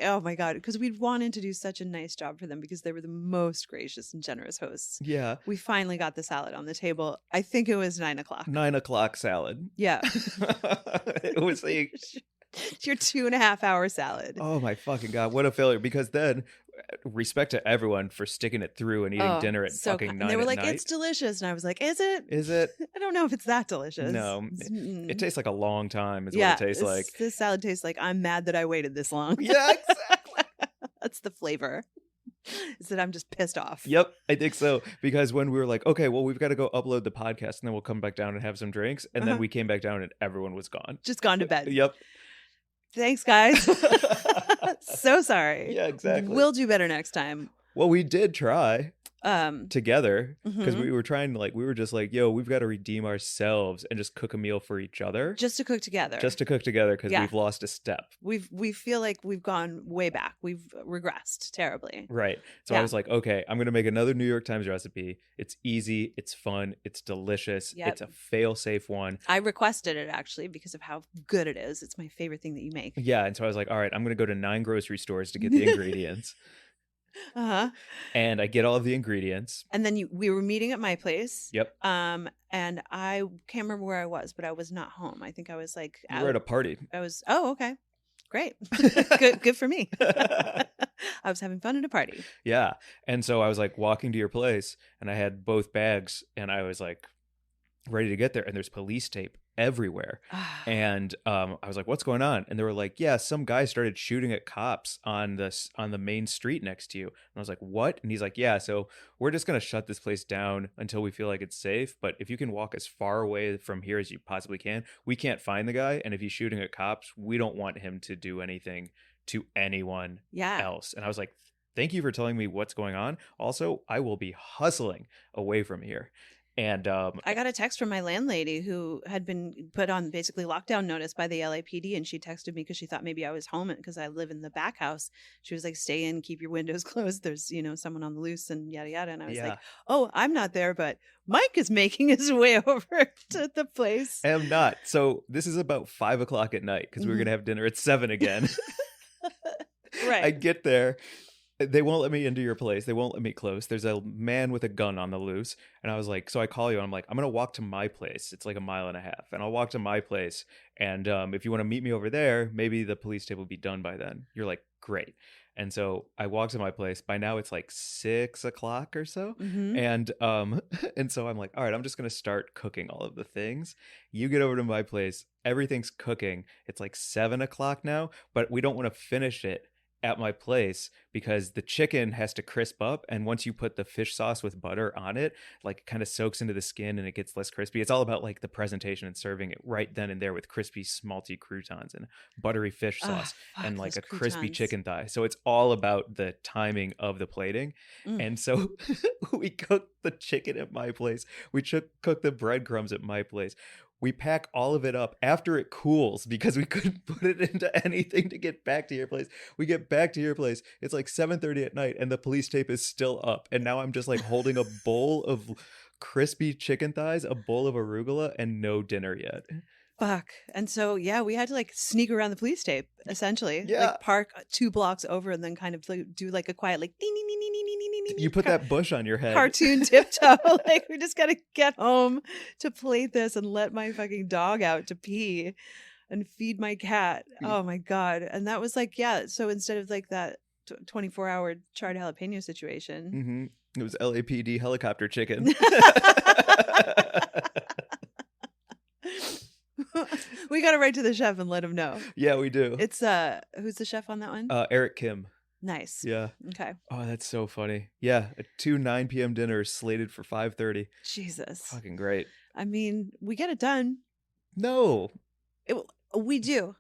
Oh my God. Because we'd wanted to do such a nice job for them because they were the most gracious and generous hosts. Yeah. We finally got the salad on the table. I think it was 9:00. 9:00 salad. Yeah. It was like, It's your 2.5 hour salad. oh my fucking God, what a failure. Because then, respect to everyone for sticking it through and eating dinner at fucking 9 And they were at like, night. it's delicious. And I was like, is it? Is it? I don't know if it's that delicious. No. Mm-mm. It tastes like a long time is yeah, what it tastes like. This salad tastes like I'm mad that I waited this long. Yeah, exactly. That's the flavor. Is that I'm just pissed off. Yep, I think so. Because when we were like, okay, well, we've got to go upload the podcast and then we'll come back down and have some drinks. And then we came back down and everyone was gone. Just gone to bed. Yep. Thanks, guys. So sorry. Yeah, exactly. We'll do better next time. Well, we did try together because mhm. we were trying to we were just like, yo, we've got to redeem ourselves and just cook a meal for each other. Just to cook together. Because Yeah. we've lost a step. We feel like we've gone way back. We've regressed terribly. Right. So I was like, okay, I'm going to make another New York Times recipe. It's easy. It's fun. It's delicious. Yep. It's a fail-safe one. I requested it actually because of how good it is. It's my favorite thing that you make. Yeah. And so I was like, all right, I'm going to go to 9 grocery stores to get the ingredients. Uh-huh. And I get all of the ingredients. And then we were meeting at my place. Yep. And I can't remember where I was, but I was not home. I think I was like We were at a party. Oh, okay. Great. Good for me. I was having fun at a party. Yeah. And so I was like walking to your place and I had both bags and I was like ready to get there. And there's police tape everywhere. And I was like, what's going on? And they were like, yeah, some guy started shooting at cops on the main street next to you. And I was like, what? And he's like, yeah, so we're just going to shut this place down until we feel like it's safe. But if you can walk as far away from here as you possibly can, we can't find the guy. And if he's shooting at cops, we don't want him to do anything to anyone else. And I was like, thank you for telling me what's going on. Also, I will be hustling away from here. And I got a text from my landlady who had been put on basically lockdown notice by the LAPD, and she texted me because she thought maybe I was home because I live in the back house. She was like, "Stay in, keep your windows closed. There's someone on the loose and yada yada." And I was like, "Oh, I'm not there, but Mike is making his way over to the place." I am not. So this is about 5 o'clock at night because we're gonna have dinner at 7 again. Right. I get there. They won't let me into your place. They won't let me close. There's a man with a gun on the loose. And I was like, so I call you and I'm like, I'm going to walk to my place. It's like 1.5 miles. And I'll walk to my place. And if you want to meet me over there, maybe the police tape will be done by then. You're like, great. And so I walk to my place. By now it's like 6 o'clock or so. Mm-hmm. And so I'm like, all right, I'm just going to start cooking all of the things. You get over to my place. Everything's cooking. It's like 7 o'clock now, but we don't want to finish it at my place because the chicken has to crisp up, and once you put the fish sauce with butter on it, like it kind of soaks into the skin and it gets less crispy. It's all about like the presentation and serving it right then and there with crispy smalty croutons and buttery fish sauce and like a crispy chicken thigh. So it's all about the timing of the plating. And so we cook the chicken at my place. We cook the breadcrumbs at my place. We pack all of it up after it cools because we couldn't put it into anything to get back to your place. We get back to your place. It's like 7:30 at night and the police tape is still up. And now I'm just like holding a bowl of crispy chicken thighs, a bowl of arugula, and no dinner yet. Fuck. And so, yeah, we had to like sneak around the police tape, essentially. Yeah. Like park 2 blocks over and then kind of like, do like a quiet, like, ding, ding, ding, ding, ding, ding, ding, ding, You put that bush on your head. cartoon tiptoe. Like, we just got to get home to plate this and let my fucking dog out to pee and feed my cat. Oh my God. And that was like, yeah. So instead of like that 24-hour charred jalapeno situation, It was LAPD helicopter chicken. we got to write to the chef and let him know. Yeah, we do. It's who's the chef on that one? Eric Kim. Nice. Yeah. Okay. Oh, that's so funny. Yeah, 2 9 p.m. dinners slated for 5:30. Jesus. Fucking great. I mean, we get it done. No. We do.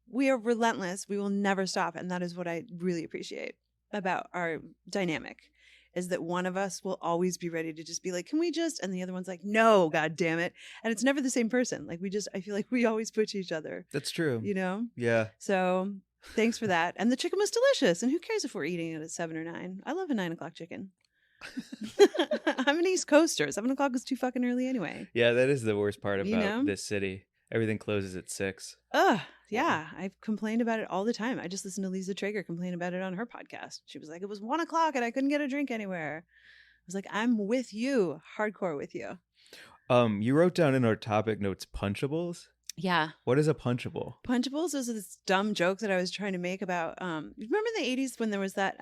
We are relentless. We will never stop. And that is what I really appreciate about our dynamic, is that one of us will always be ready to just be like, can we just? And the other one's like, no, God damn it. And it's never the same person. Like I feel like we always push each other. That's true. Yeah. So thanks for that. And the chicken was delicious. And who cares if we're eating it at 7 or 9? I love a 9 o'clock chicken. I'm an East Coaster. 7 o'clock is too fucking early anyway. Yeah, that is the worst part about this city. Everything closes at 6. Yeah. I've complained about it all the time. I just listened to Lisa Traeger complain about it on her podcast. She was like, it was 1 o'clock and I couldn't get a drink anywhere. I was like, I'm with you. Hardcore with you. You wrote down in our topic notes punchables. Yeah. What is a punchable? Punchables is this dumb joke that I was trying to make about, remember in the 80s when there was that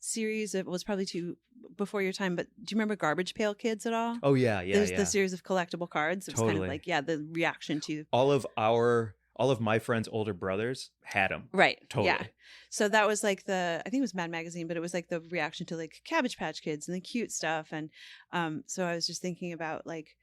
series, it was probably too before your time, but do you remember Garbage Pail Kids at all? Oh, yeah. There's the series of collectible cards. It was Totally. kind of like, the reaction to. All of my friends' older brothers had them. Right. Totally. Yeah. So that was like I think it was Mad Magazine, but it was like the reaction to like Cabbage Patch Kids and the cute stuff. And so I was just thinking about like,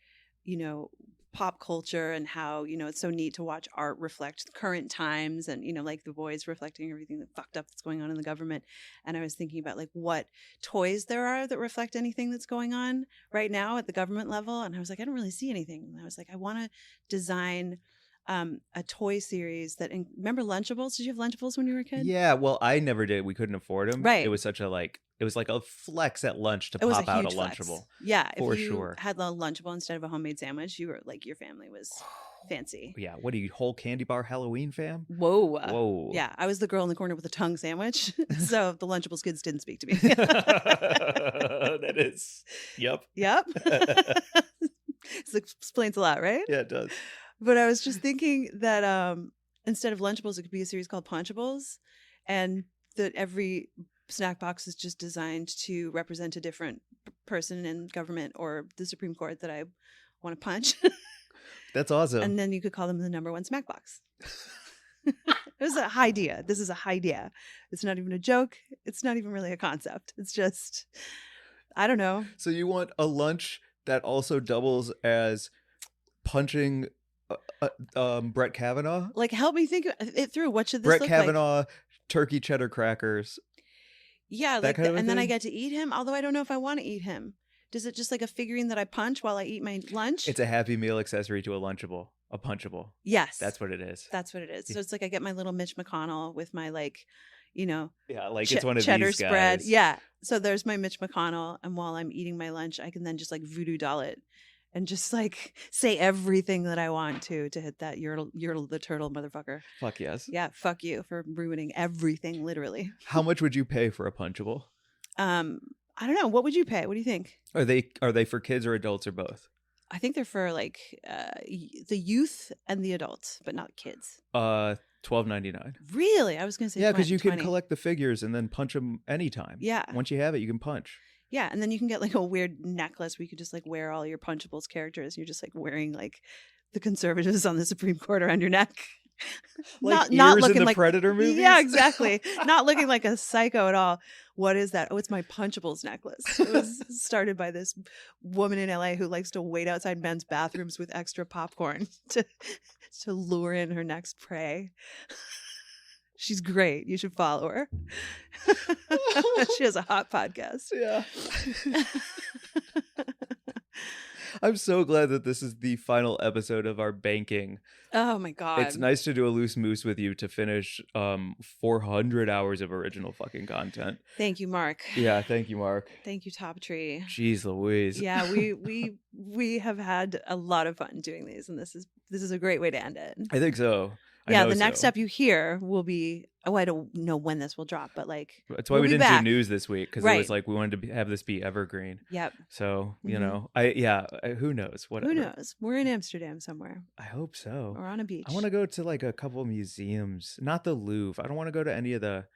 pop culture and how, it's so neat to watch art reflect current times and, like The Boys reflecting everything that fucked up that's going on in the government. And I was thinking about like what toys there are that reflect anything that's going on right now at the government level. And I was like, I don't really see anything. And I was like, I want to design a toy series that, remember Lunchables? Did you have Lunchables when you were a kid? Yeah, well, I never did. We couldn't afford them. Right. It was such a it was like a flex at lunch to It was pop out a huge flex. Lunchable. Yeah, for if you sure. had a Lunchable instead of a homemade sandwich, you were like, your family was fancy. Yeah, what are you, whole candy bar Halloween fam? Whoa. Yeah, I was the girl in the corner with a tongue sandwich, so the Lunchables kids didn't speak to me. That is, yep. This explains a lot, right? Yeah, it does. But I was just thinking that instead of Lunchables, it could be a series called Punchables, and that every snack box is just designed to represent a different person in government or the Supreme Court that I want to punch. That's awesome. And then you could call them the number one snack box. It was a high idea. This is a high idea. It's not even a joke. It's not even really a concept. It's just, I don't know. So you want a lunch that also doubles as punching Brett Kavanaugh? Like, help me think it through. What should this Brett look Kavanaugh, like? turkey cheddar crackers. Yeah, that like kind of a and then I thing? get to eat him, although I don't know if I want to eat him. Does it just like a figurine that I punch while I eat my lunch? It's a Happy Meal accessory to a Lunchable, a Punchable. Yes. That's what it is. That's what it is. So it's like I get my little Mitch McConnell with my like, you know, Yeah, like it's one of cheddar these guys. spread. Yeah. So there's my Mitch McConnell, and while I'm eating my lunch, I can then just like voodoo doll it and just like say everything that I want to hit that you're the turtle motherfucker. Fuck yes. Yeah, fuck you for ruining everything, literally. How much would you pay for a Punchable? I don't know. What would you pay? What do you think? Are they for kids or adults or both? I think they're for like the youth and the adults, but not kids. $12.99. Really? I was gonna say Yeah, because you 20. can collect the figures and then punch them anytime. Yeah. Once you have it, you can punch. Yeah, and then you can get like a weird necklace where you could just like wear all your Punchables characters. You're just like wearing like the conservatives on the Supreme Court around your neck. Like not ears looking in the like Predator movies? Yeah, exactly. Not looking like a psycho at all. What is that? Oh, it's my Punchables necklace. It was started by this woman in LA who likes to wait outside men's bathrooms with extra popcorn to lure in her next prey. She's great. You should follow her. She has a hot podcast. Yeah. I'm so glad that this is the final episode of our banking. Oh my God. It's nice to do a loose moose with you to finish 400 hours of original fucking content. Thank you, Mark. Yeah, thank you, Mark. Thank you, Top Tree. Jeez Louise. Yeah, we have had a lot of fun doing these, and this is a great way to end it. I think so. Yeah, the next step you hear will be, I don't know when this will drop, but like that's why we'll we be didn't back. do news this week, because Right. it was like we wanted to have this be evergreen. Yep. So you Mhm. know, who knows? Whatever. Who knows? We're in Amsterdam somewhere I hope so. or on a beach. I want to go to like a couple museums, not the Louvre. I don't want to go to any of the.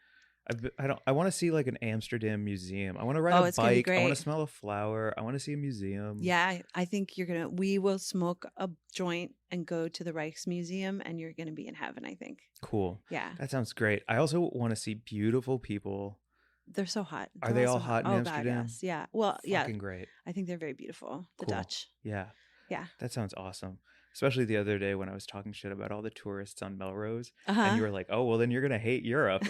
I want to see like an Amsterdam museum. I want to ride a it's gonna be bike. I want great. to smell a flower. I want to see a museum. Yeah, I think we will smoke a joint and go to the Rijksmuseum, and you're gonna be in heaven, I think. Cool. Yeah. That sounds great. I also want to see beautiful people. They're so hot. Are They're they all so hot in Oh, Amsterdam? God, yes. Yeah. Well, yeah. Fucking great. I think they're very beautiful. The Cool. Dutch. Yeah. Yeah. That sounds awesome. Especially the other day when I was talking shit about all the tourists on Melrose, Uh-huh. and you were like, "Oh, well, then you're gonna hate Europe."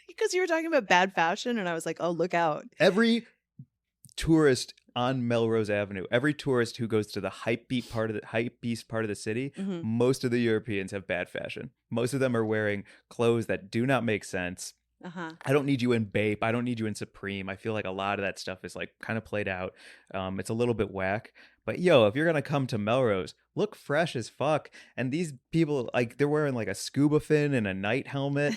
Because you were talking about bad fashion, and I was like, oh, look out. Every tourist on Melrose Avenue, every tourist who goes to the hype beast part of the city, Mhm. most of the Europeans have bad fashion. Most of them are wearing clothes that do not make sense. Uh-huh. I don't need you in Bape. I don't need you in Supreme. I feel like a lot of that stuff is like kind of played out. It's a little bit whack. But yo, if you're gonna come to Melrose, look fresh as fuck. And these people, like, they're wearing like a scuba fin and a night helmet.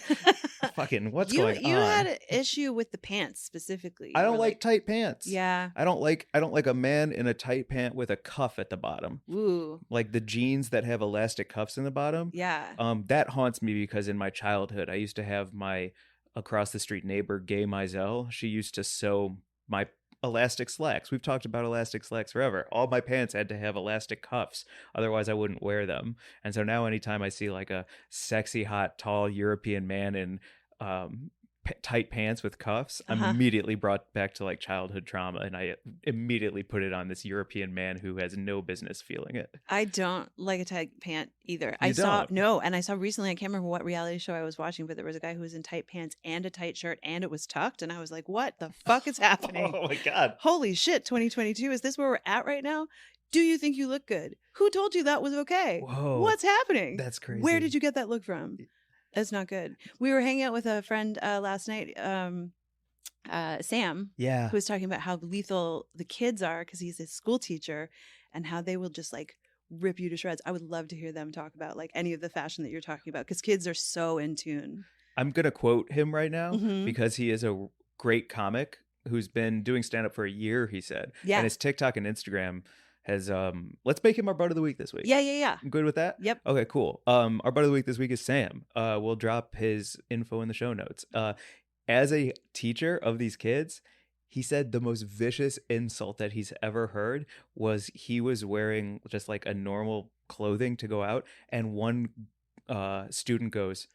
Fucking, what's going on? You had an issue with the pants specifically. I You don't were like tight pants. Yeah. I don't like a man in a tight pant with a cuff at the bottom. Ooh. Like the jeans that have elastic cuffs in the bottom. Yeah. That haunts me because in my childhood, I used to have my across the street neighbor, Gay Mizell. She used to sew my elastic slacks. We've talked about elastic slacks forever. All my pants had to have elastic cuffs. Otherwise, I wouldn't wear them. And so now anytime I see like a sexy, hot, tall European man in tight pants with cuffs, I'm immediately brought back to like childhood trauma, and I immediately put it on this European man who has no business feeling it. I don't like a tight pant either. You I saw don't? recently, I can't remember what reality show I was watching, but there was a guy who was in tight pants and a tight shirt, and it was tucked, and I was like, what the fuck is happening? Oh my God. Holy shit, 2022, is this where we're at right now? Do you think you look good? Who told you that was okay? Whoa. What's happening? That's crazy. Where did you get that look from? It's not good. We were hanging out with a friend last night, Sam, Yeah. who was talking about how lethal the kids are because he's a school teacher, and how they will just like rip you to shreds. I would love to hear them talk about like any of the fashion that you're talking about, because kids are so in tune. I'm going to quote him right now Mhm. because he is a great comic who's been doing stand-up for a year, he said. Yeah. And his TikTok and Instagram has, let's make him our butt of the week this week. Yeah. I'm good with that? Yep. Okay, cool. Our butt of the week this week is Sam. We'll drop his info in the show notes. As a teacher of these kids, he said the most vicious insult that he's ever heard was he was wearing just like a normal clothing to go out, and one student goes,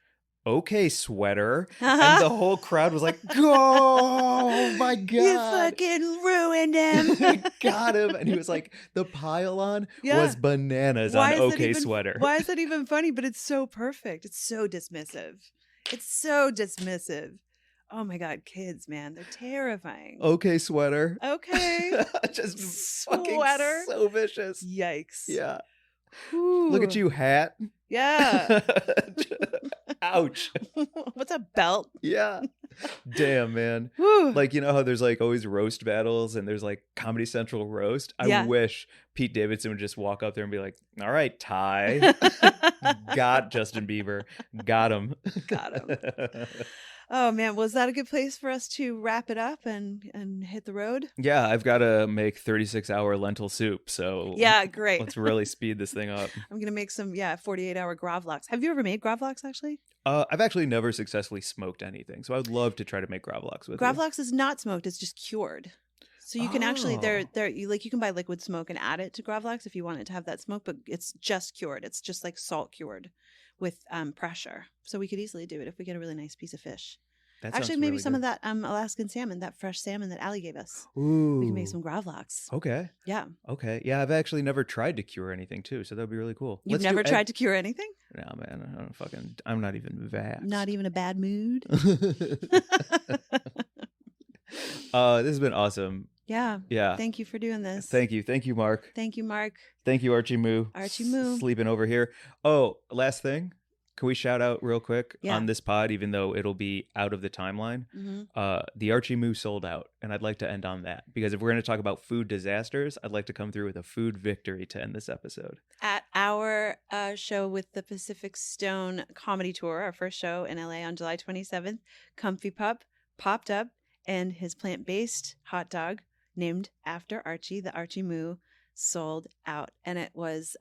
"Okay, sweater," and the whole crowd was like, "Oh my God, You fucking ruined him. got him!" And he was like, the pile-on Yeah. was bananas Why on is that "Okay, even- sweater." Why is that even funny? But it's so perfect. It's so dismissive. Oh my God, kids, man, they're terrifying. Okay, sweater. Okay. Just fucking Sweater. so vicious. Yikes. Yeah. Look at Ooh. you, hat. Yeah. Ouch. What's a belt? Yeah. Damn, man. Woo. Like, you know how there's like always roast battles and there's like Comedy Central roast? I Yeah. wish Pete Davidson would just walk up there and be like, all right, Ty. Got Justin Bieber. Got him. Got him. Oh man, was that a good place for us to wrap it up and hit the road? Yeah, I've got to make 36-hour lentil soup. So Yeah, great. let's really speed this thing up. I'm gonna make some 48-hour gravlax. Have you ever made gravlax actually? I've actually never successfully smoked anything, so I would love to try to make gravlax with you. Gravlax is not smoked; it's just cured. So you can actually you can buy liquid smoke and add it to gravlax if you want it to have that smoke, but it's just cured. It's just like salt cured with pressure. So we could easily do it if we get a really nice piece of fish. That Actually, sounds maybe really some of good. that Alaskan salmon, that fresh salmon that Allie gave us. Ooh. We can make some gravlax. Okay. Yeah. Okay. Yeah, I've actually never tried to cure anything too, so that would be really cool. You've never tried to cure anything? No, man. I'm not even vaxxed. Not even a bad mood? This has been awesome. Yeah. Yeah. Thank you for doing this. Thank you. Thank you, Mark. Thank you, Mark. Thank you, Archie Moo. Archie Moo. Sleeping over here. Oh, last thing. Can we shout out real quick Yeah. on this pod, even though it'll be out of the timeline? Mm-hmm. The Archie Moo sold out, and I'd like to end on that. Because if we're going to talk about food disasters, I'd like to come through with a food victory to end this episode. At our show with the Pacific Stone Comedy Tour, our first show in LA on July 27th, Comfy Pup popped up, and his plant-based hot dog, named after Archie, the Archie Moo, sold out. And it was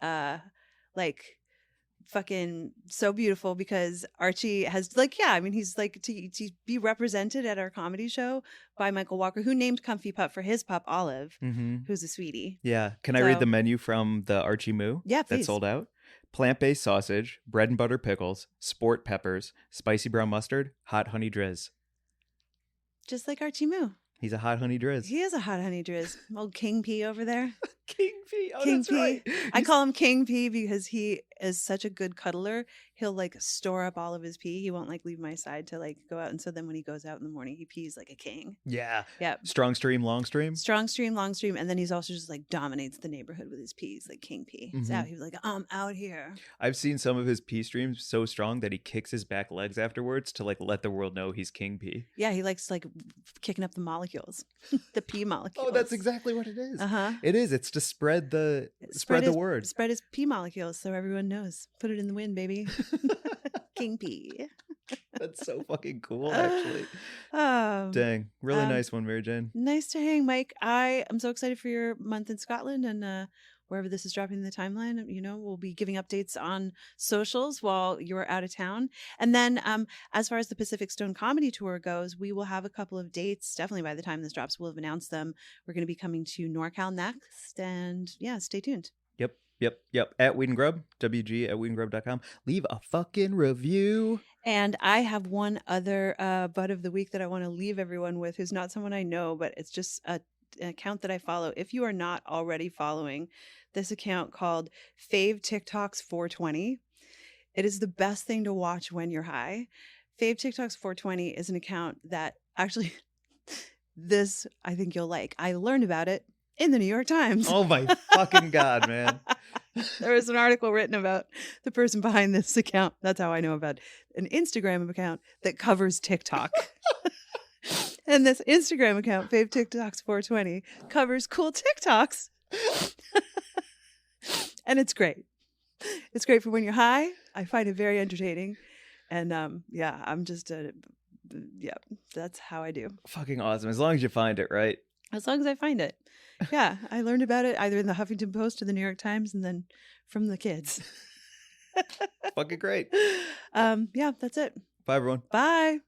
like fucking so beautiful because Archie has he's like to be represented at our comedy show by Michael Walker, who named Comfy Pup for his pup Olive, who's a sweetie. Yeah. Can I read the menu from the Archie Moo? Yeah, please. That sold out? Plant-based sausage, bread and butter pickles, sport peppers, spicy brown mustard, hot honey drizz. Just like Archie Moo. He's a hot honey drizz. He is a hot honey drizz. Old King P over there. King P. Oh, King that's P. right. I call him King P because he is such a good cuddler. He'll like store up all of his pee. He won't like leave my side to like go out. And so then when he goes out in the morning, he pees like a king. Yeah. Yeah. Strong stream, long stream. Strong stream, long stream. And then he's also just like dominates the neighborhood with his pees, like King P. He's out. He's like, I'm out here. I've seen some of his pee streams so strong that he kicks his back legs afterwards to like let the world know he's King P. Yeah. He likes like kicking up the molecules, the pee molecules. Oh, that's exactly what it is. Uh-huh. It is. It's to spread the word. Spread his pee molecules so everyone knows. Put it in the wind, baby. King P. That's so fucking cool, actually. Oh, Dang. Really nice one, Mary Jane. nice to hang, Mike. I am so excited for your month in Scotland and wherever this is dropping in the timeline. You know, we'll be giving updates on socials while you're out of town. And then as far as the Pacific Stone Comedy Tour goes, we will have a couple of dates. Definitely by the time this drops, we'll have announced them. We're going to be coming to NorCal next. And yeah, stay tuned. Yep. At Weed and Grub, WG at weedandgrub.com. Leave a fucking review. And I have one other butt of the week that I want to leave everyone with, who's not someone I know, but it's just an account that I follow. If you are not already following this account called Fave TikToks 420, it is the best thing to watch when you're high. Fave TikToks 420 is an account that actually, this I think you'll like. I learned about it in the New York Times. Oh my fucking God, man. There was an article written about the person behind this account. That's how I know about an Instagram account that covers TikTok. And this Instagram account, Fave TikToks 420, covers cool TikToks. And it's great. It's great for when you're high. I find it very entertaining. And I'm just, that's how I do. Fucking awesome. As long as you find it, right? As long as I find it. Yeah, I learned about it either in the Huffington Post or the New York Times and then from the kids. Fucking great. Yeah, that's it. Bye, everyone. Bye.